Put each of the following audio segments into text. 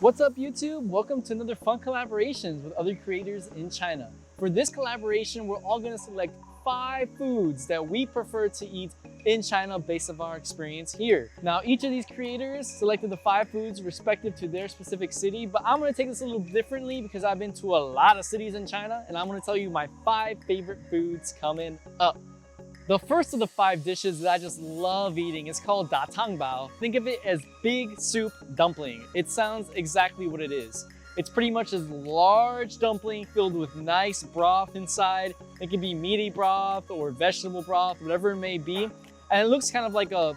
What's up YouTube? Welcome to another fun collaborations with other creators in China. For this collaboration, we're all going to select 5 foods that we prefer to eat in China based on our experience here. Now, each of these creators selected the 5 foods respective to their specific city, but I'm going to take this a little differently because I've been to a lot of cities in China and I'm going to tell you my 5 favorite foods coming up. The first of the 5 dishes that I just love eating is called Tang Bao. Think of it as big soup dumpling. It sounds exactly what it is. It's pretty much a large dumpling filled with nice broth inside. It can be meaty broth or vegetable broth, whatever it may be. And it looks kind of like a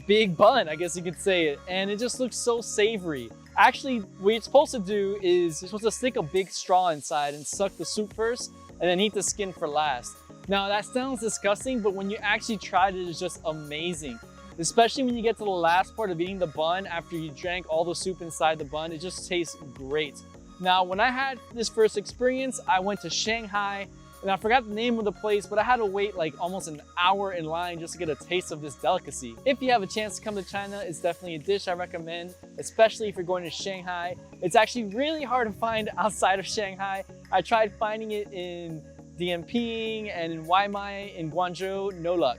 big bun, I guess you could say it. And it just looks so savory. Actually, what you're supposed to do is you're supposed to stick a big straw inside and suck the soup first and then eat the skin for last. Now that sounds disgusting, but when you actually tried it, it's just amazing. Especially when you get to the last part of eating the bun after you drank all the soup inside the bun, it just tastes great. Now, when I had this first experience, I went to Shanghai and I forgot the name of the place, but I had to wait like almost an hour in line just to get a taste of this delicacy. If you have a chance to come to China, it's definitely a dish I recommend, especially if you're going to Shanghai. It's actually really hard to find outside of Shanghai. I tried finding it in Dianping and in Waimai in Quanjude, no luck.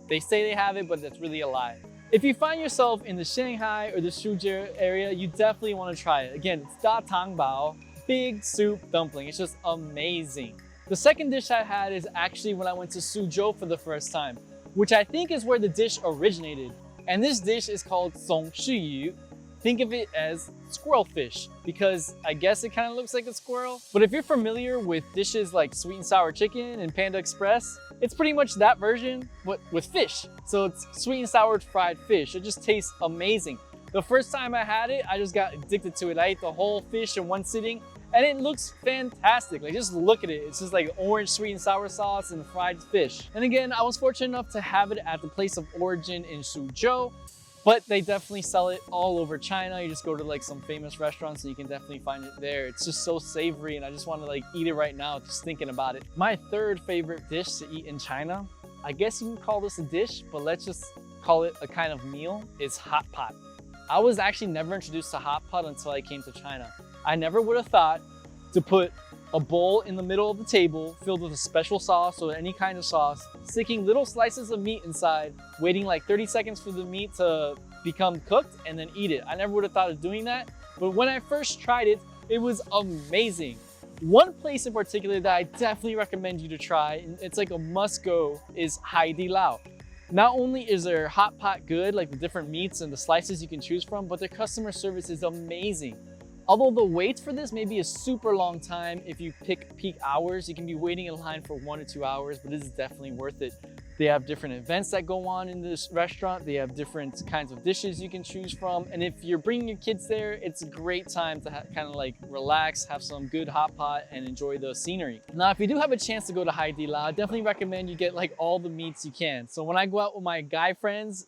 They say they have it, but that's really a lie. If you find yourself in the Shanghai or the Suzhou area, you definitely want to try it. Again, it's Tang Bao, big soup dumpling. It's just amazing. The second dish I had is actually when I went to Suzhou for the first time, which I think is where the dish originated. And this dish is called sōngshǔ. Think of it as squirrel fish because I guess it kind of looks like a squirrel. But if you're familiar with dishes like sweet and sour chicken and Panda Express, it's pretty much that version, but with fish. So it's sweet and sour fried fish. It just tastes amazing. The first time I had it, I just got addicted to it. I ate the whole fish in one sitting and it looks fantastic. Like just look at it. It's just like orange sweet and sour sauce and fried fish. And again, I was fortunate enough to have it at the place of origin in Suzhou. But they definitely sell it all over China. You just go to like some famous restaurants and you can definitely find it there. It's just so savory and I just want to like eat it right now just thinking about it. My third favorite dish to eat in China, I guess you can call this a dish, but let's just call it a kind of meal, is Hotpot. I was actually never introduced to Hotpot until I came to China. I never would have thought to put a bowl in the middle of the table filled with a special sauce or any kind of sauce, sticking little slices of meat inside, waiting like 30 seconds for the meat to become cooked and then eat it. I never would have thought of doing that, but when I first tried it, it was amazing. One place in particular that I definitely recommend you to try, and it's like a must go, is Haidilao. Not only is their hot pot good, like the different meats and the slices you can choose from, but their customer service is amazing. Although the wait for this may be a super long time, if you pick peak hours, you can be waiting in line for 1 to 2 hours, but it is definitely worth it. They have different events that go on in this restaurant. They have different kinds of dishes you can choose from. And if you're bringing your kids there, it's a great time to kind of like relax, have some good hot pot and enjoy the scenery. Now, if you do have a chance to go to Haidilao, I definitely recommend you get like all the meats you can. So when I go out with my guy friends,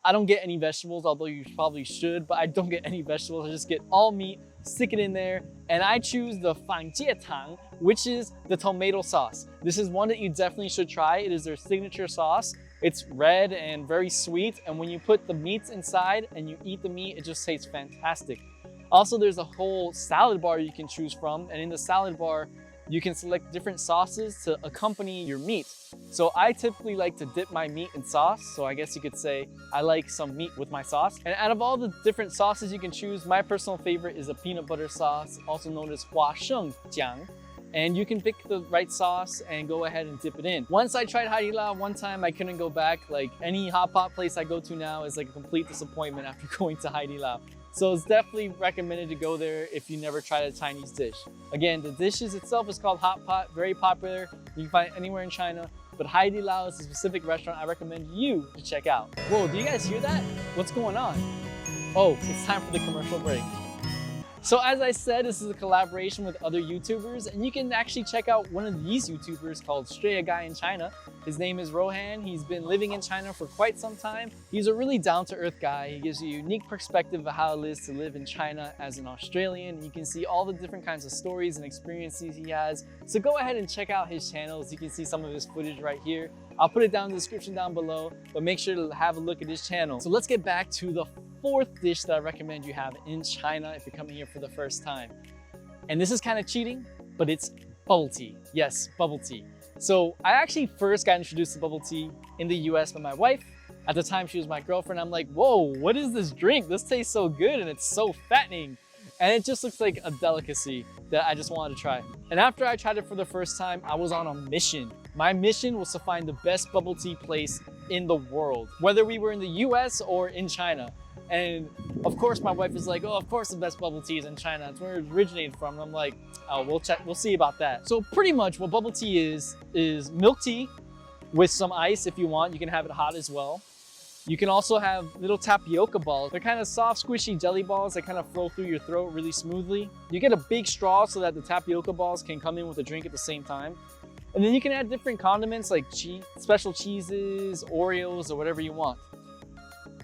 I don't get any vegetables, although you probably should, but I don't get any vegetables. I just get all meat, stick it in there, and I choose the tāng, which is the tomato sauce. This is one that you definitely should try. It is their signature sauce. It's red and very sweet, and when you put the meats inside and you eat the meat, it just tastes fantastic. Also, there's a whole salad bar you can choose from, and in the salad bar, you can select different sauces to accompany your meat. So I typically like to dip my meat in sauce. So I guess you could say I like some meat with my sauce. And out of all the different sauces you can choose, my personal favorite is a peanut butter sauce, also known as huǒguō. And you can pick the right sauce and go ahead and dip it in. Once I tried Haidilao one time, I couldn't go back. Like any hot pot place I go to now is like a complete disappointment after going to Haidilao. So it's definitely recommended to go there if you never tried a Chinese dish. Again, the dishes itself is called hot pot, very popular. You can find it anywhere in China, but Haidilao is a specific restaurant I recommend you to check out. Whoa, do you guys hear that? What's going on? Oh, it's time for the commercial break. So as I said, this is a collaboration with other YouTubers, and you can actually check out one of these YouTubers called Stray Guy in China. His name is Rohan. He's been living in China for quite some time. He's a really down-to-earth guy. He gives you a unique perspective of how it is to live in China as an Australian. You can see all the different kinds of stories and experiences he has. So go ahead and check out his channels. You can see some of his footage right here. I'll put it down in the description down below, but make sure to have a look at his channel. So let's get back to the fourth dish that I recommend you have in China if you're coming here for the first time. And this is kind of cheating, but it's bubble tea. Yes, bubble tea. So I actually first got introduced to bubble tea in the US by my wife. At the time, she was my girlfriend. I'm like, whoa, what is this drink? This tastes so good and it's so fattening. And it just looks like a delicacy that I just wanted to try. And after I tried it for the first time, I was on a mission. My mission was to find the best bubble tea place in the world, whether we were in the US or in China. And of course, my wife is like, oh, of course the best bubble tea is in China. It's where it originated from. And I'm like, oh, we'll see about that. So pretty much what bubble tea is milk tea with some ice if you want. You can have it hot as well. You can also have little tapioca balls. They're kind of soft, squishy jelly balls that kind of flow through your throat really smoothly. You get a big straw so that the tapioca balls can come in with a drink at the same time. And then you can add different condiments like special cheeses, Oreos, or whatever you want.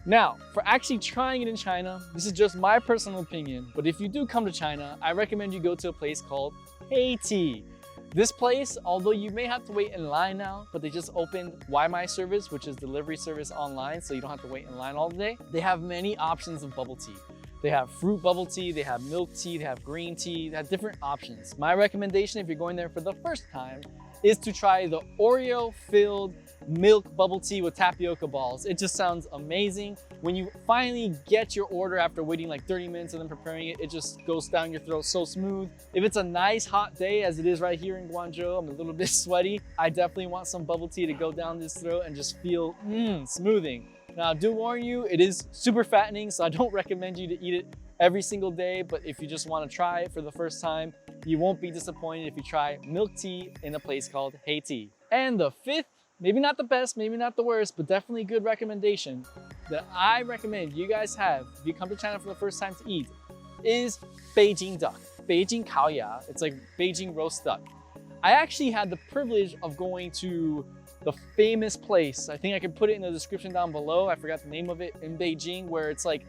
Now, for actually trying it in China, this is just my personal opinion, but if you do come to China, I recommend you go to a place called Tea. This place, although you may have to wait in line now, but they just opened Waimai service, which is delivery service online, so you don't have to wait in line all day. They have many options of bubble tea. They have fruit bubble tea, they have milk tea, they have green tea, they have different options. My recommendation if you're going there for the first time is to try the Oreo-filled milk bubble tea with tapioca balls. It just sounds amazing. When you finally get your order after waiting like 30 minutes and then preparing it, it just goes down your throat so smooth. If it's a nice hot day, as it is right here in Quanjude, I'm a little bit sweaty, I definitely want some bubble tea to go down this throat and just feel smoothing. Now, I do warn you, it is super fattening, so I don't recommend you to eat it every single day, but if you just want to try it for the first time, you won't be disappointed if you try milk tea in a place called Tea. And the fifth, maybe not the best, maybe not the worst, but definitely a good recommendation that I recommend you guys have if you come to China for the first time to eat is Beijing duck, Beijing kǎoyā. It's like Beijing roast duck. I actually had the privilege of going to the famous place. I think I can put it in the description down below. I forgot the name of it, in Beijing, where it's like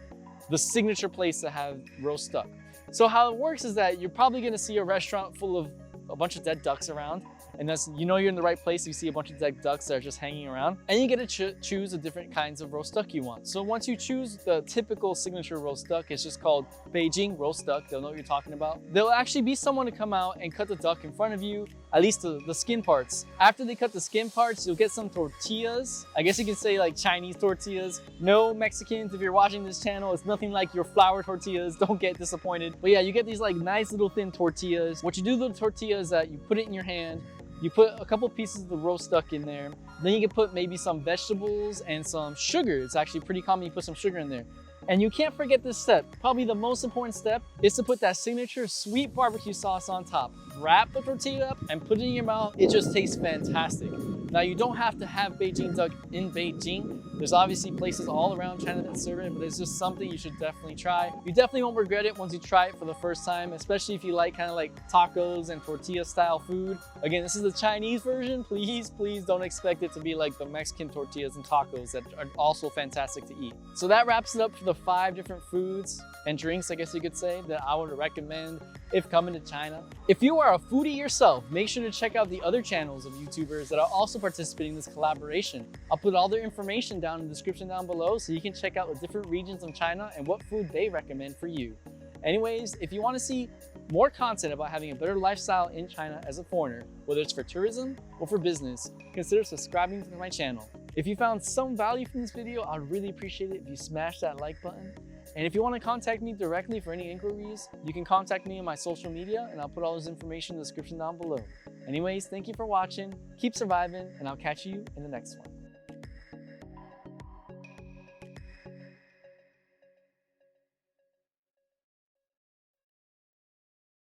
the signature place to have roast duck. So how it works is that you're probably gonna see a restaurant full of a bunch of dead ducks around, and that's, you know, you're in the right place. You see a bunch of dead ducks that are just hanging around, and you get to choose the different kinds of roast duck you want. So once you choose the typical signature roast duck, it's just called Beijing roast duck. They'll know what you're talking about. There'll actually be someone to come out and cut the duck in front of you, at least the skin parts. After they cut the skin parts, you'll get some tortillas. I guess you can say like Chinese tortillas. No, Mexicans, if you're watching this channel, it's nothing like your flour tortillas. Don't get disappointed. But yeah, you get these like nice little thin tortillas. What you do with the tortilla is that you put it in your hand, you put a couple pieces of the roast duck in there. Then you can put maybe some vegetables and some sugar. It's actually pretty common you put some sugar in there. And you can't forget this step. Probably the most important step is to put that signature sweet barbecue sauce on top. Wrap the tortilla up and put it in your mouth. It just tastes fantastic. Now, you don't have to have Beijing duck in Beijing. There's obviously places all around China that serve it, but it's just something you should definitely try. You definitely won't regret it once you try it for the first time, especially if you like kind of like tacos and tortilla style food. Again, this is the Chinese version. Please don't expect it to be like the Mexican tortillas and tacos that are also fantastic to eat. So that wraps it up for the 5 different foods and drinks, I guess you could say, that I would recommend if coming to China. If you are a foodie yourself, make sure to check out the other channels of YouTubers that are also participating in this collaboration. I'll put all their information down in the description down below so you can check out the different regions of China and what food they recommend for you. Anyways, if you want to see more content about having a better lifestyle in China as a foreigner, whether it's for tourism or for business, consider subscribing to my channel. If you found some value from this video, I'd really appreciate it if you smash that like button. And if you want to contact me directly for any inquiries, you can contact me on my social media, and I'll put all this information in the description down below. Anyways, thank you for watching, keep surviving, and I'll catch you in the next one.